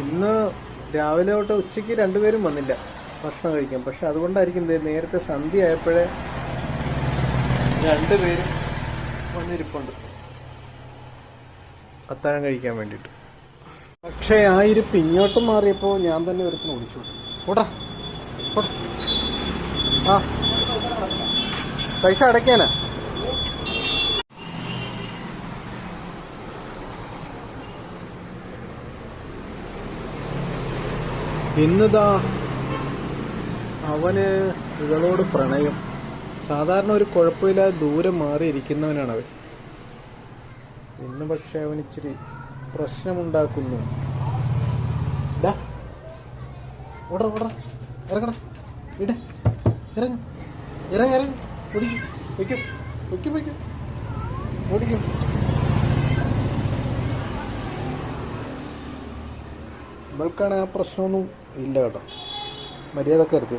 ഇന്ന് രാവിലെ തൊട്ട് ഉച്ചയ്ക്ക് രണ്ടുപേരും വന്നില്ല ഭക്ഷണം കഴിക്കാൻ. പക്ഷെ അതുകൊണ്ടായിരിക്കും നേരത്തെ സന്ധ്യ ആയപ്പോഴേ രണ്ടുപേരും വന്നിരിപ്പുണ്ട് അത്താഴം കഴിക്കാൻ വേണ്ടിയിട്ട്. പക്ഷേ ആ ഇരിപ്പ് ഇങ്ങോട്ട് മാറിയപ്പോൾ ഞാൻ തന്നെ ഒരുത്തിന് ഓടിച്ചു ഓടാ ഓടാ. ആ പൈസ അടയ്ക്കാനാ. ഇന്നിതാ അവന് ഇവളോട് പ്രണയം. സാധാരണ ഒരു കുഴപ്പമില്ലാതെ ദൂരെ മാറിയിരിക്കുന്നവനാണ് അവൻ. ഇന്ന് പക്ഷെ അവൻ ഇച്ചിരി പ്രശ്നമുണ്ടാക്കുന്നു. ഓടറ ഓടറ ഇറങ്ങണം ഇട ഇറങ്ങ ഇറങ്ങ ഇറങ്ങ ഓടിക്കും വയ്ക്കും വയ്ക്കും വയ്ക്കും ഓടിക്കും. ഇവൾക്കാണ് ആ പ്രശ്നമൊന്നും ഇല്ല കേട്ടോ. മര്യാദ കരുത്.